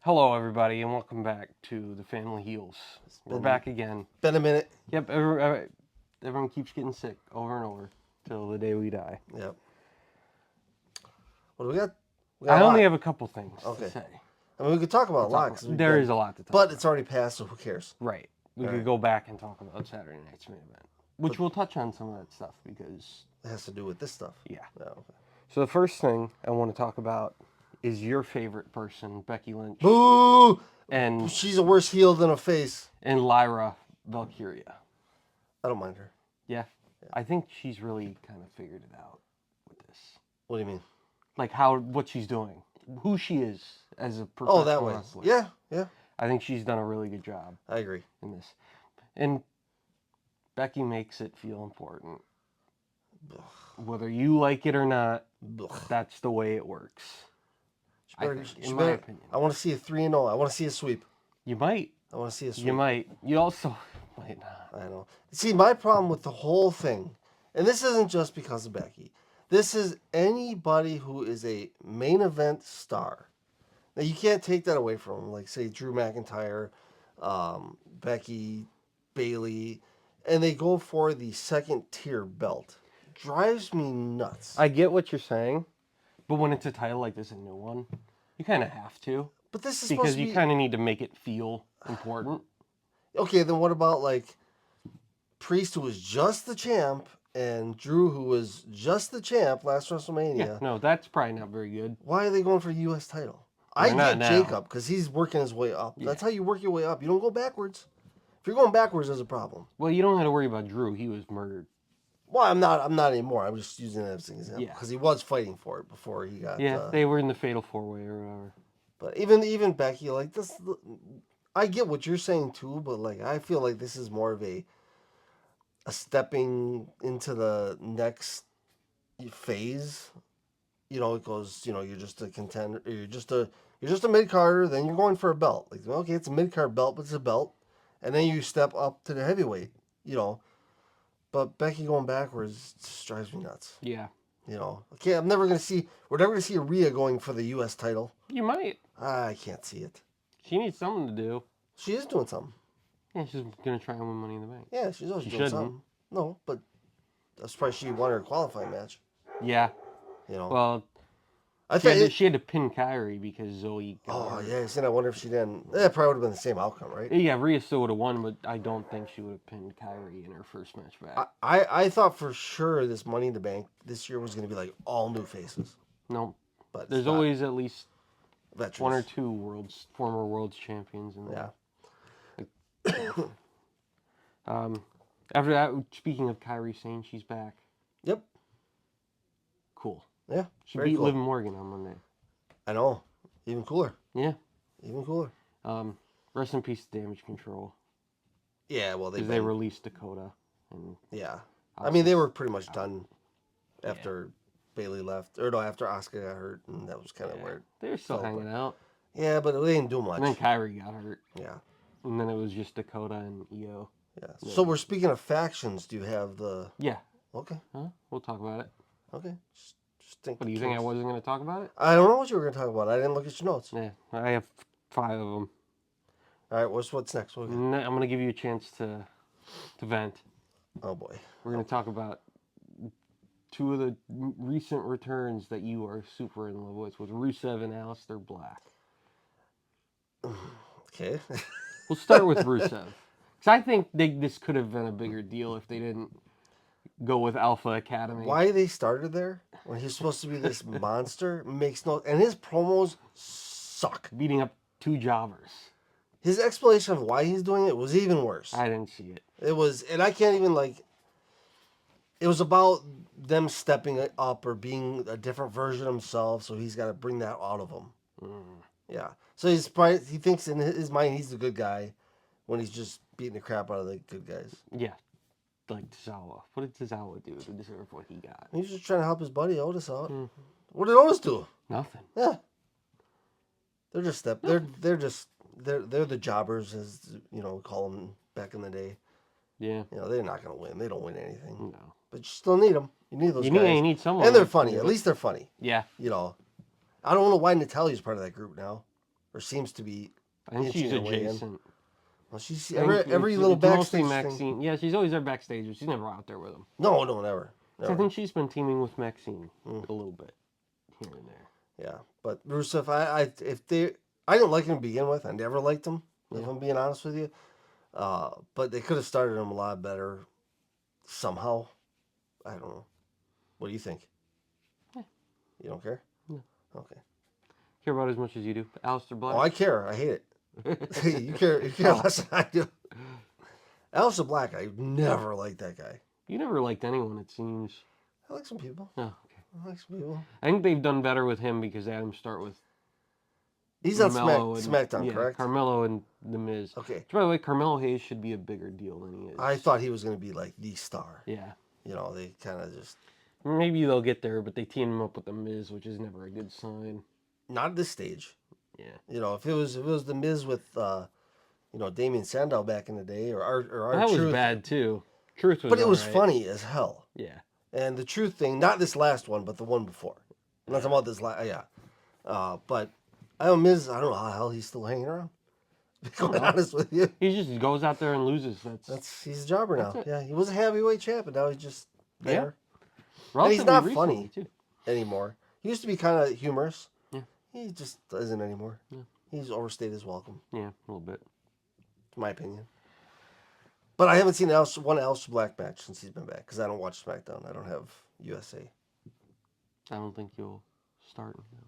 Hello, everybody, and welcome back to the Family Heals. We're back again. Been a minute. Yep, everyone keeps getting sick over and over till the day we die. Yep. What do we got? I only have a couple things to say. I mean, we could talk about a lot. There is a lot to talk about. about. But it's already passed, so who cares? Right. We could go back and talk about Saturday night's main event, which we'll touch on some of that stuff because... It has to do with this stuff. Yeah. Oh, okay. So the first thing I want to talk about is your favorite person, Becky Lynch. Boo! And she's a worse heel than a face. And Lyra Valkyria. I don't mind her. Yeah. I think she's really kind of figured it out with this. What do you mean? Like what she's doing, who she is as a professional wrestler. Yeah, yeah. I think she's done a really good job. I agree. In this. And Becky makes it feel important. Whether you like it or not, that's the way it works. In my opinion. I want to see a 3-0. I want to see a sweep. You might. I want to see a sweep. You might. You also might not. I know. See, my problem with the whole thing, and this isn't just because of Becky. This is anybody who is a main event star. Now, you can't take that away from them. Like, say, Drew McIntyre, Becky, Bayley, and they go for the second-tier belt. Drives me nuts. I get what you're saying, but when it's a title like this, a new one, you kind of have to. But this is because you kind of need to make it feel important. Okay, then what about, like, Priest, who was just the champ, and Drew, who was just the champ last WrestleMania? Yeah, no, that's probably not very good. Why are they going for a U.S. title? I get Jacob, because he's working his way up. Yeah. That's how you work your way up. You don't go backwards. If you're going backwards, there's a problem. Well, you don't have to worry about Drew. He was murdered. Well, I'm not anymore. I'm just using that as an example. Because he was fighting for it before he got... Yeah, they were in the Fatal 4-Way or whatever. But even Becky, like, this... I get what you're saying, too, but, like, I feel like this is more of a stepping into the next phase. You know, it goes, you know, you're just a contender, you're just a mid-carder, then you're going for a belt. Like, okay, it's a mid-card belt, but it's a belt. And then you step up to the heavyweight, you know. But Becky going backwards just drives me nuts. Yeah. You know, okay, we're never going to see Rhea going for the U.S. title. You might. I can't see it. She needs something to do. She is doing something. Yeah, she's going to try and win Money in the Bank. Yeah, she's always doing something. No, but I'm surprised she won her qualifying match. Yeah. You know. Well, she had to pin Kyrie because Zoe got hurt. Yeah, I wonder if she didn't. It probably would have been the same outcome, right? Yeah, Rhea still would have won, but I don't think she would have pinned Kyrie in her first match back. I thought for sure this Money in the Bank this year was going to be like all new faces. No. But there's always at least veterans. One or two former world's champions in there. Yeah. After that, speaking of Kyrie saying she's back. Yep. Cool. Yeah. She beat Liv Morgan on Monday. I know. Even cooler. Yeah. Even cooler. Rest in peace to Damage Control. Yeah, well, they released Dakota. And yeah. I mean, they were pretty much done after Bayley left. Or no, after Asuka got hurt, and that was kind of weird. They were still hanging out. Yeah, but they didn't do much. And then Kyrie got hurt. Yeah. And then it was just Dakota and Io. Yeah. So we're speaking of factions. Do you have the... Yeah. Okay. Huh? We'll talk about it. Okay. Just think. What, do you think I wasn't going to talk about it? I don't know what you were going to talk about. I didn't look at your notes. Yeah. I have 5 of them. All right. What's next? I'm going to give you a chance to vent. Oh, boy. We're going to talk about 2 of the recent returns that you are super in love with Rusev and Aleister Black. Okay. We'll start with Rusev. Because I think this could have been a bigger deal if they didn't go with Alpha Academy. Why they started there when he's supposed to be this monster makes no... And his promos suck. Beating up 2 jobbers. His explanation of why he's doing it was even worse. I didn't see it. It was... And I can't even, like... It was about them stepping up or being a different version of himself, so he's got to bring that out of him. Yeah. So he thinks in his mind he's the good guy when he's just beating the crap out of the good guys. Yeah. Like Tozawa. What did Tozawa do to deserve what he got? He's just trying to help his buddy Otis out. What did Otis do? Nothing. Yeah. They're just they're the jobbers, as you know, call them back in the day. Yeah. You know, they're not gonna win. They don't win anything. No. But you still need them. You need those guys. You need someone. And they're funny. At least they're funny. Yeah. You know, I don't know why Natalia's part of that group now. or seems to be. I think she's adjacent. Well, she's every little backstage Maxine. thing. Yeah, she's always there backstage. She's never out there with him. No, never. I think she's been teaming with Maxine a little bit here and there. Yeah, but Rusev, I didn't like him to begin with. I never liked him, if I'm being honest with you. But they could have started him a lot better somehow. I don't know. What do you think? Yeah. You don't care? No. Okay. Care about it as much as you do. Aleister Black? Oh, I care. I hate it. You care less than I do. Aleister Black, I never liked that guy. You never liked anyone, it seems. I like some people. Oh, okay. I like some people. I think they've done better with him because they had him start with He's on SmackDown, correct? Carmelo and The Miz. Okay. By the way, Carmelo Hayes should be a bigger deal than he is. I thought he was going to be like the star. Yeah. You know, they kind of just... Maybe they'll get there, but they team him up with The Miz, which is never a good sign. Not at this stage. Yeah. You know, if it was The Miz with, Damien Sandow back in the day, or our that Truth, was bad too. Truth was, but it was right. funny as hell. Yeah. And the Truth thing, not this last one, but the one before. I'm not talking about this last. Yeah. But I don't Miz. I don't know how the hell he's still hanging around. To be quite honest with you, he just goes out there and loses. He's a jobber now. Yeah, he was a heavyweight champ, and now he's just there. Yeah. And he's not funny anymore. He used to be kind of humorous. Yeah. He just isn't anymore. Yeah. He's overstayed his welcome. Yeah, a little bit. In my opinion. But I haven't seen one Aleister Black match since he's been back because I don't watch SmackDown. I don't have USA. I don't think you'll start. No.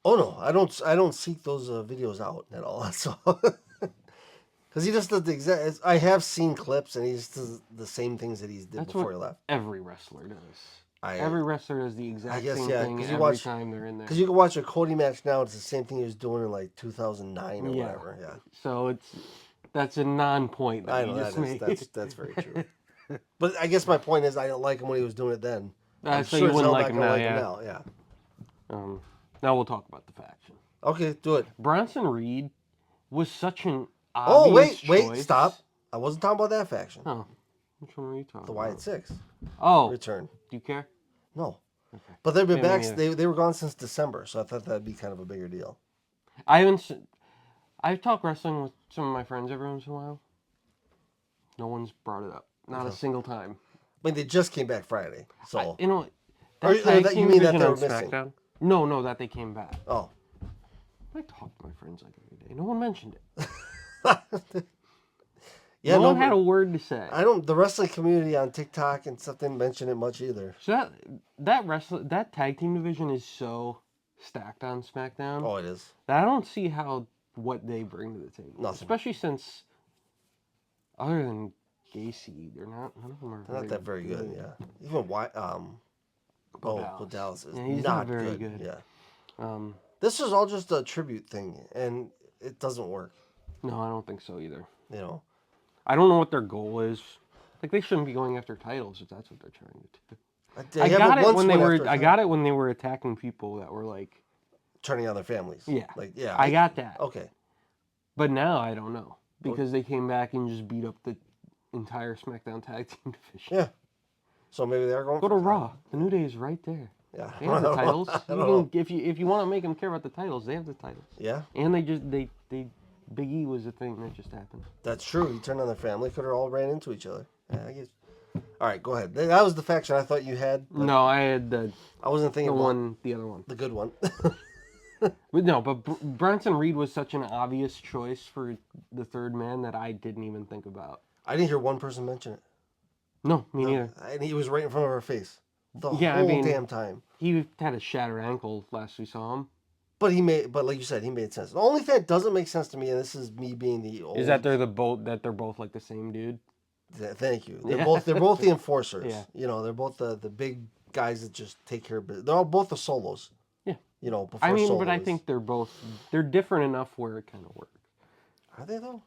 Oh no, I don't seek those videos out at all. So because he just does the exact. I have seen clips and he just does the same things that he did before he left. Every wrestler does. Every wrestler does the exact same thing every time they're in there. Because you can watch a Cody match now; it's the same thing he was doing in like 2009 or whatever. Yeah. So that's a non-point that you just made. That's very true. But I guess my point is I don't like him when he was doing it then. So you wouldn't like him now, yeah. Now we'll talk about the faction. Okay, do it. Bronson Reed was such an obvious choice. Wait, stop. I wasn't talking about that faction. Oh, which one were you talking about? The Wyatt Six. Oh. Return. Do you care? No. Okay. But they've been back. They were gone since December, so I thought that'd be kind of a bigger deal. I've talked wrestling with some of my friends every once in a while. No one's brought it up. Not a single time. I mean, they just came back Friday, so... you know... you mean that they were missing? SmackDown? No, that they came back. Oh. I talk to my friends like every day. No one mentioned it. Yeah, no one had a word to say. The wrestling community on TikTok and stuff didn't mention it much either. So that tag team division is so stacked on SmackDown. Oh, it is. That I don't see what they bring to the table. Nothing. Especially since, other than Gacy, none of them are not very good. Yeah. Even Dallas is he's not very good. Yeah. This was all just a tribute thing, and it doesn't work. No, I don't think so either. You know. I don't know what their goal is. Like, they shouldn't be going after titles if that's what they're trying to do. I got it when they were attacking people that were like turning on their families. Yeah. Yeah. I got that. Okay. But now I don't know because they came back and just beat up the entire SmackDown tag team division. Yeah. So maybe they're going. Go to Raw. The New Day is right there. Yeah. They have the titles. If you want to make them care about the titles, they have the titles. Yeah. And they Big E was a thing that just happened. That's true. He turned on their family. Could have all ran into each other. Yeah, I guess. All right, go ahead. That was the faction I thought you had. No, I had I wasn't thinking the other one. The good one. But Bronson Reed was such an obvious choice for the third man that I didn't even think about. I didn't hear one person mention it. No, me neither. And he was right in front of our face the whole damn time. He had a shattered ankle last we saw him. But like you said, he made sense. The only thing that doesn't make sense to me, and this is me being the old, is that they're both like the same dude. Thank you. They're both the enforcers. Yeah. You know, they're both the big guys that just take care of business. They're all both the solos. Yeah. You know, before but I think they're different enough where it kind of works. Are they though?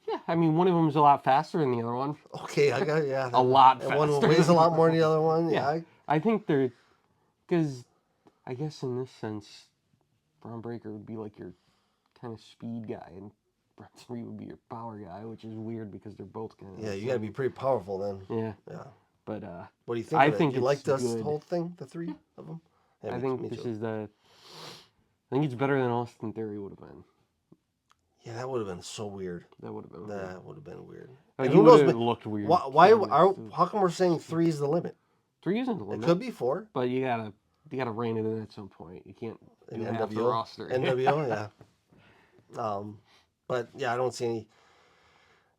Yeah, I mean, one of them's a lot faster than the other one. Okay, a lot faster. And one weighs a lot more than the other one. Yeah. I think they're, because I guess in this sense, Braun Breaker would be like your kind of speed guy, and Bronson Reed would be your power guy, which is weird because they're both kind of. Yeah, you got to be pretty powerful then. Yeah. Yeah. But what do you think? I think you like this whole thing, the three of them. Yeah, I think this is I think it's better than Austin Theory would have been. Yeah, that would have been so weird. That would have been. That would have been weird. Like, And he who would knows? have looked weird. How come we're saying 3 is the limit? 3 isn't the limit. It could be 4. But you gotta rein it in at some point. You can't do In half the NWO. roster. NWO, yeah. But yeah, I don't see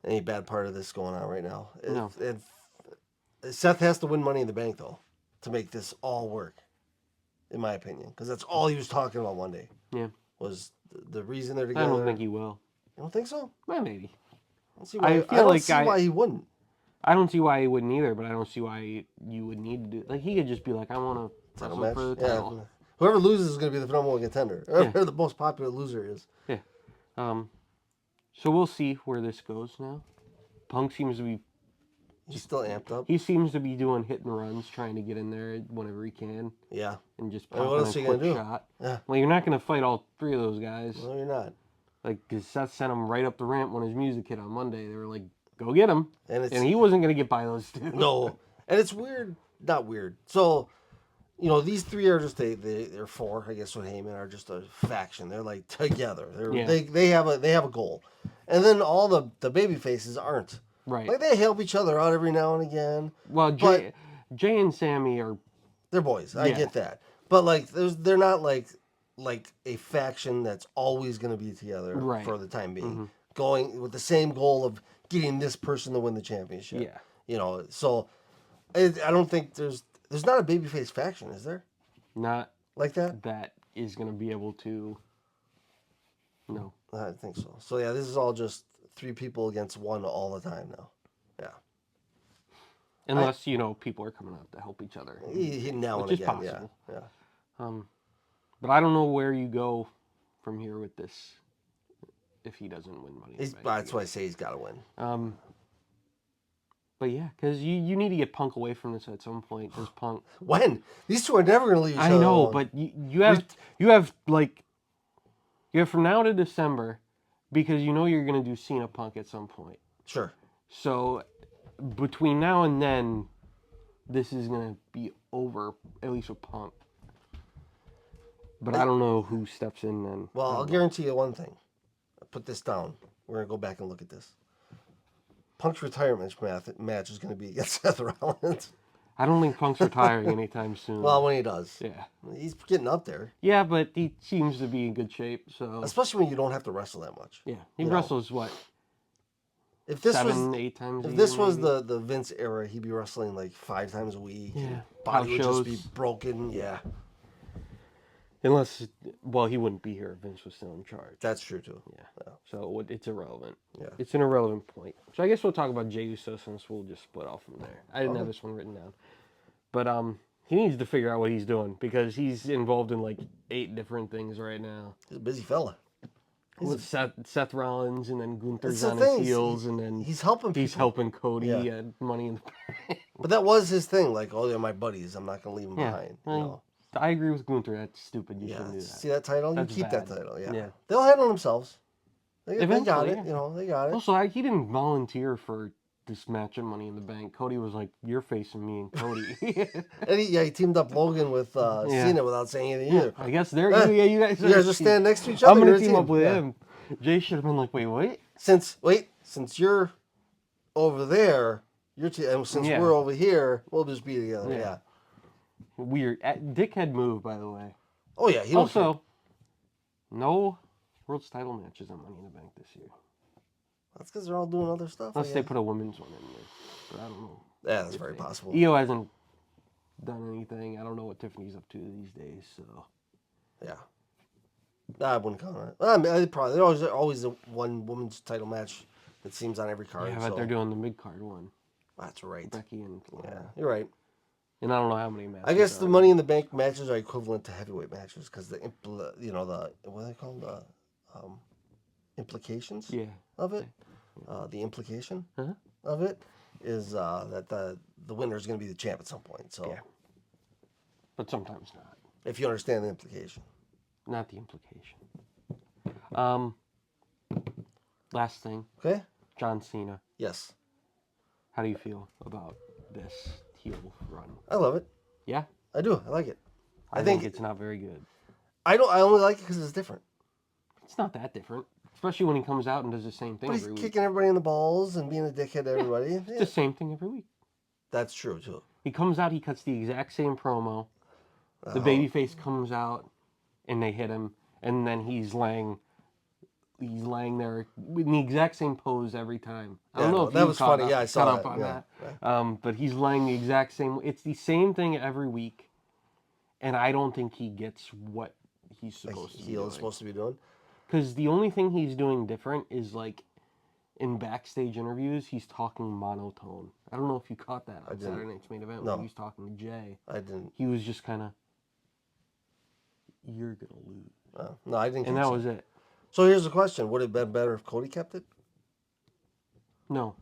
any bad part of this going on right now. No. Seth has to win Money in the Bank though to make this all work, in my opinion, because that's all he was talking about one day. Yeah. Was the reason they're together. I don't think he will. You don't think so? Well, maybe. I don't see why he wouldn't. I don't see why he wouldn't either, but I don't see why you would need to do. Like, he could just be like, I want to Title wrestle match. for the title. Yeah. Whoever loses is going to be the number 1 contender. Whoever the most popular loser is. Yeah. So we'll see where this goes now. Punk seems to be. He's still amped up. He seems to be doing hit and runs, trying to get in there whenever he can. Yeah. And just what popping else a are you gonna quick do? shot. Yeah. Well, you're not going to fight all 3 of those guys. No, you're not. Like, because Seth sent him right up the ramp when his music hit on Monday. They were like, go get him. And he wasn't going to get by those 2. No. And it's weird. Not weird. So, these 3 are just they're 4, I guess, with Heyman are just a faction. They're like together. They have a goal. And then all the baby faces aren't. Right. Like, they help each other out every now and again. Well, Jay and Sammy are... They're boys. I get that. But, like, they're not, like a faction that's always going to be together for the time being. Going with the same goal of getting this person to win the championship. Yeah. So I don't think there's not a babyface faction, is there? Not like that? That is going to be able to... No. I think so. So, yeah, this is all just 3 people against 1 all the time now. Yeah. Unless, people are coming out to help each other. Now and again, possible. Yeah. But I don't know where you go from here with this if he doesn't win Money in the Bank. That's why I say he's got to win. But yeah, because you need to get Punk away from this at some point. Because Punk... When? These 2 are never going to leave each other I know, alone. but you have from now to December, because you're going to do Cena Punk at some point. Sure. So between now and then, this is going to be over, at least with Punk. But I don't know who steps in then. Well, I'll guarantee you one thing. I'll put this down. We're going to go back and look at this. Punk's retirement match is going to be against Seth Rollins. I don't think Punk's retiring anytime soon. Well, when he does. Yeah. He's getting up there. Yeah, but he seems to be in good shape, so... Especially when you don't have to wrestle that much. Yeah. He wrestles, what, if this 8 times a year? If this was maybe? the Vince era, he'd be wrestling like 5 times a week. Yeah. Body would just be broken. Yeah. Unless, well, he wouldn't be here if Vince was still in charge. That's true, too. Yeah. So it's irrelevant. Yeah. It's an irrelevant point. So I guess we'll talk about Jey Uso since we'll just split off from there. I didn't have this one written down. But he needs to figure out what he's doing because he's involved in like 8 different things right now. He's a busy fella. With Seth Rollins, and then Gunther's on his heels, and then he's helping people. He's helping Cody at Money in the Bank. But that was his thing. Like, oh, they're my buddies. I'm not going to leave them behind. I agree with Gunther. That's stupid. You shouldn't do that. See that title? That's you keep bad. that title. Yeah. Yeah. They'll handle themselves. They got Eventually, it. They got it. Also, he didn't volunteer for this match at Money in the Bank. Cody was like, "You're facing me and Cody." And he teamed up Logan with Cena without saying anything either. I guess you guys. You guys just stand next to each other. I'm gonna team up with him. Jay should have been like, "Wait, what?" Since you're over there, and since we're over here, we'll just be together. Yeah. Weird. Dickhead move, by the way. Oh yeah. Also, no world's title matches on Money in the Bank this year. That's because they're all doing other stuff. Unless they put a women's one in there. But I don't know. Yeah, that's very possible. EO hasn't done anything. I don't know what Tiffany's up to these days, so. Yeah. I wouldn't comment. I mean, there's always a one women's title match that seems on every card. Yeah, but they're doing the mid-card one. That's right. Becky and Lana. Yeah, you're right. And I don't know how many matches. I guess the Money in the Bank matches are equivalent to heavyweight matches because what are they called? Implications of it. The implication of it is that the winner is going to be the champ at some point. So, but sometimes not. If you understand the implication. Not the implication. Last thing. Okay. John Cena. Yes. How do you feel about this heel run? I love it. Yeah? I do. I like it. I think it's not very good. I only like it because it's different. It's not that different, especially when he comes out and does the same thing But he's every week. kicking everybody in the balls and being a dickhead to everybody. It's the same thing every week. That's true too. He comes out, he cuts the exact same promo. The babyface comes out, and they hit him, and then he's laying there in the exact same pose every time. I don't know if that was funny. Yeah, I saw up that. on Yeah. that. But he's laying the exact same. It's the same thing every week, and I don't think he gets what he's supposed to be doing. Is supposed to be doing. Because the only thing he's doing different is like in backstage interviews, he's talking monotone. I don't know if you caught that on Saturday Night's Main Event when he was talking to Jay. I didn't. He was just kind of, "You're gonna lose." No, I didn't. And that was it. So here's the question: would it have been better if Cody kept it? No.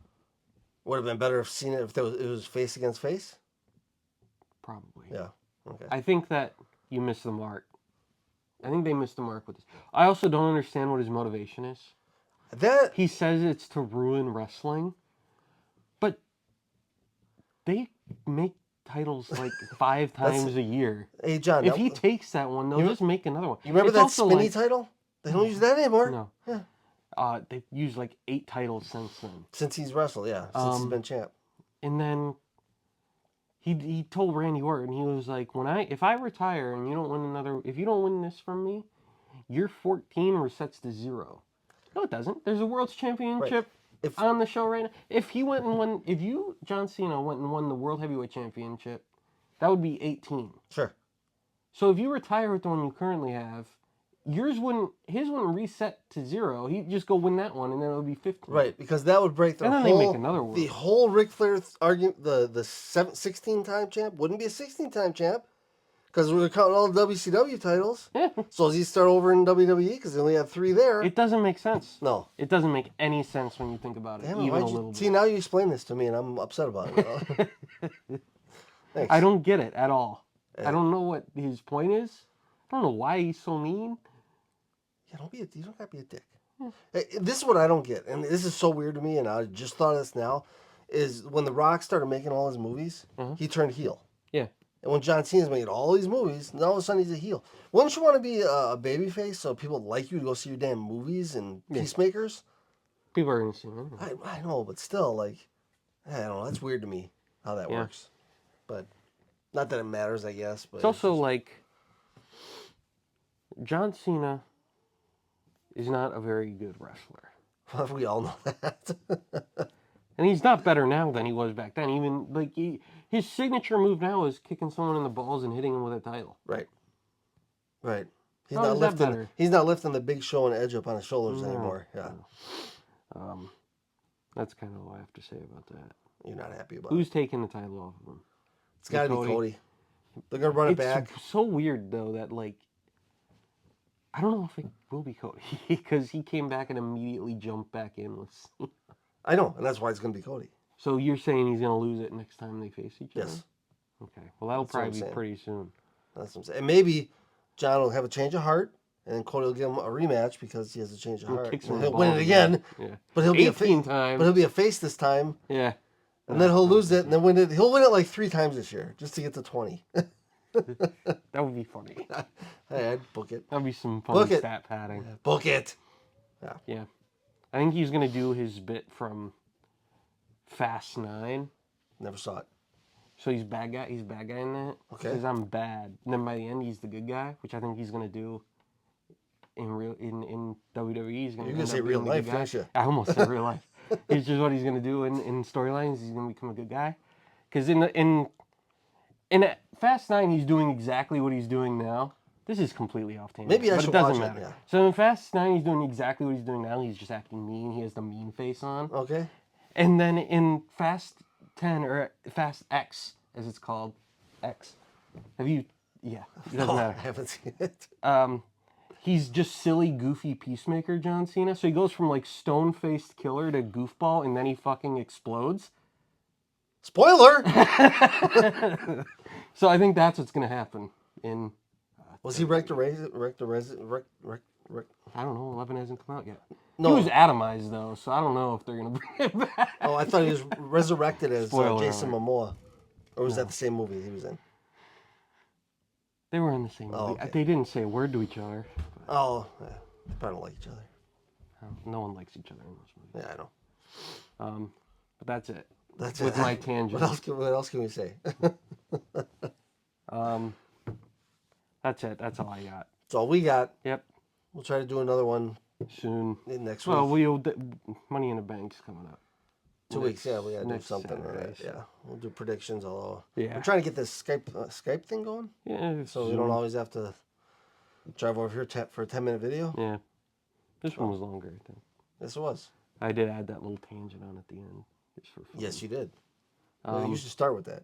Would have been better if it was face against face? Probably. Yeah. Okay. I think that you missed the mark. I think they missed the mark with this. I also don't understand what his motivation is. He says it's to ruin wrestling, but they make titles like 5 times a year. Hey, John. If he takes that one, they'll just make another one. You remember that spinny title? They don't use that anymore. No. Yeah. They've used like 8 titles since then. Since he's wrestled, yeah. Since he's been champ. And then he told Randy Orton, he was like, if I retire and if you don't win this from me, your 14 resets to 0. No, it doesn't. There's a World's Championship on the show right now. If John Cena went and won the World Heavyweight Championship, that would be 18. Sure. So if you retire with the one you currently have, his wouldn't reset to 0. He'd just go win that one, and then it would be 15. Right, because that would break and then they make another one. The whole Ric Flair argument, the 16-time champ wouldn't be a 16-time champ, because we were counting all the WCW titles. Yeah. So does he start over in WWE because they only have 3 there? It doesn't make sense. No. It doesn't make any sense when you think about it, even a little bit. See, now you explain this to me, and I'm upset about it. Thanks. I don't get it at all. I don't know what his point is. I don't know why he's so mean. Yeah, you don't gotta be a dick. Hey, this is what I don't get, and this is so weird to me, and I just thought of this now, is when The Rock started making all his movies, he turned heel. Yeah. And when John Cena's making all these movies, now all of a sudden he's a heel. Wouldn't you want to be a babyface so people like you to go see your damn movies and Peacemakers? People are going to see them. I know, but still, I don't know. That's weird to me how that works. But not that it matters, I guess. But it's also John Cena is not a very good wrestler. We all know that. And he's not better now than he was back then. Even his signature move now is kicking someone in the balls and hitting him with a title. Right. He's How not is that lifting. better? He's not lifting the Big Show and Edge up on his shoulders anymore. Yeah. That's kind of all I have to say about that. You're not happy about Who's taking the title off of him? It's got to be Cody. They're gonna run it back. It's so weird though that I don't know if it will be Cody because he came back and immediately jumped back in with Cena. I know, and that's why it's going to be Cody. So you're saying he's going to lose it next time they face each other? Yes. Okay. Well, that'll probably be pretty soon. That's what I'm saying. And maybe John will have a change of heart, and then Cody will give him a rematch because he has a change of heart. He'll win it again. Yeah. But he'll be 18 times. But he'll be a face this time. Yeah. And then he'll lose it, and then win it. He'll win it like 3 times this year just to get to 20. That would be funny. Hey, I'd book it. That'd be some fun stat padding. Yeah, book it. Yeah. I think he's going to do his bit from Fast 9. Never saw it. So he's bad guy. He's bad guy in that. Okay. Because I'm bad. And then by the end, he's the good guy, which I think he's going to do in WWE. He's You're going to say real life, aren't you? I almost said real life. It's just what he's going to do in storylines. He's going to become a good guy. Because in Fast 9, he's doing exactly what he's doing now. This is completely off tangent. Maybe I should watch it, yeah. So in Fast 9, he's doing exactly what he's doing now. He's just acting mean. He has the mean face on. Okay. And then in Fast 10, or Fast X, as it's called, X. Have you... Yeah, it doesn't matter. I haven't seen it. He's just silly, goofy Peacemaker John Cena. So he goes from stone-faced killer to goofball, and then he fucking explodes. Spoiler! So I think that's what's going to happen in... Was he wrecked the I don't know. 11 hasn't come out yet. No. He was atomized, though, so I don't know if they're going to bring it back. Oh, I thought he was resurrected as Jason alert. Momoa. Or was that the same movie he was in? They were in the same movie. Oh, okay. They didn't say a word to each other. Oh, yeah. They probably don't like each other. No one likes each other in those movies. Yeah, I know. But that's it. That's with it. my tangent. What else can we say? That's it. That's all I got. That's all we got. Yep. We'll try to do another one Soon. next Well, week. Money in the Bank's coming up. 2 weeks, yeah, we gotta do next something. Saturday, so. Yeah, we'll do predictions. Although Yeah. we're trying to get this Skype thing going, Yeah. so we don't always have to drive over here for a 10-minute video. Yeah. This one was longer, I think. Yes, it was. I did add that little tangent on at the end, just for fun. Yes, you did. Well, you should start with that.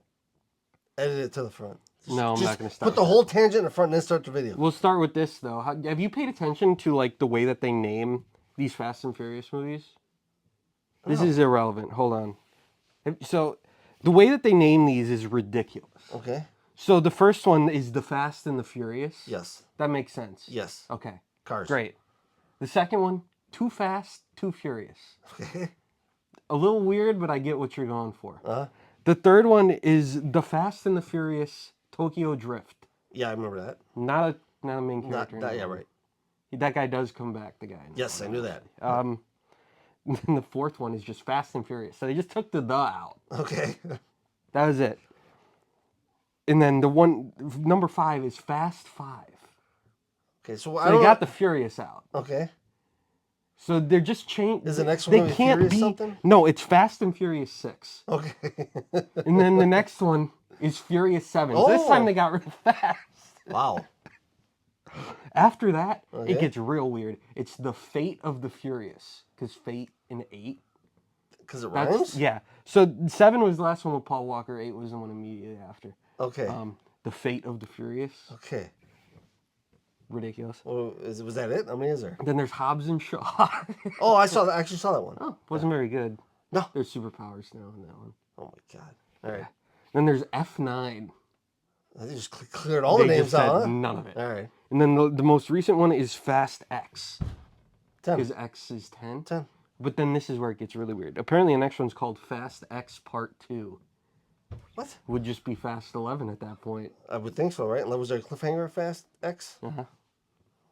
Edit it to the front. No, I'm not going to start. Put the whole tangent in the front and then start the video. We'll start with this though. Have you paid attention to like the way that they name these Fast and Furious movies? This is irrelevant. Hold on. So, the way that they name these is ridiculous. Okay. So the first one is The Fast and the Furious. Yes. That makes sense. Yes. Okay. Cars. Great. The second one, Too Fast, Too Furious. Okay. A little weird, but I get what you're going for. Uh-huh. The third one is The Fast and the Furious Tokyo Drift. Yeah, I remember that. Not a main character. Yeah, right. That guy does come back, the guy. Yes, I knew that. And the fourth one is just Fast and Furious. So they just took the out. Okay. That was it. And then the one, number 5 is Fast 5. Okay, so They got the Furious out. Okay. So they're just changing. Is the next one they can't Furious be something? No, it's Fast and Furious 6. Okay. And then the next one is Furious 7. So this time Oh. they got rid of Fast. Wow. After that, Okay. it gets real weird. It's The Fate of the Furious. Because Fate in 8. Because it rhymes? Yeah. So 7 was the last one with Paul Walker. 8 was the one immediately after. Okay. The Fate of the Furious. Okay. Ridiculous. Well, was that it? How many is there? Then there's Hobbs and Shaw. Oh, I actually saw that one. Oh, wasn't very good. No. There's superpowers now in that one. Oh my god. All right. Then there's F9. They just cleared all the They names just said out. Huh? none of it. All right. And then the most recent one is Fast X. 10. Because X is 10. 10. But then this is where it gets really weird. Apparently the next one's called Fast X Part 2. What? Would just be Fast 11 at that point. I would think so, right? Was there a cliffhanger of Fast X? Uh-huh.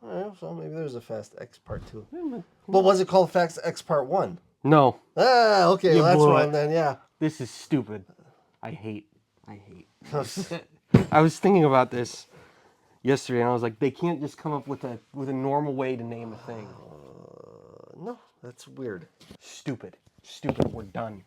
All right, so maybe there's a Fast X Part 2. Yeah, But was it called Fast X Part 1? no. Ah, okay, You well, that's blew wrong it. then, yeah. This is stupid. I hate. I was thinking about this yesterday, and I was like, they can't just come up with a normal way to name a thing. No, that's weird. Stupid. We're done.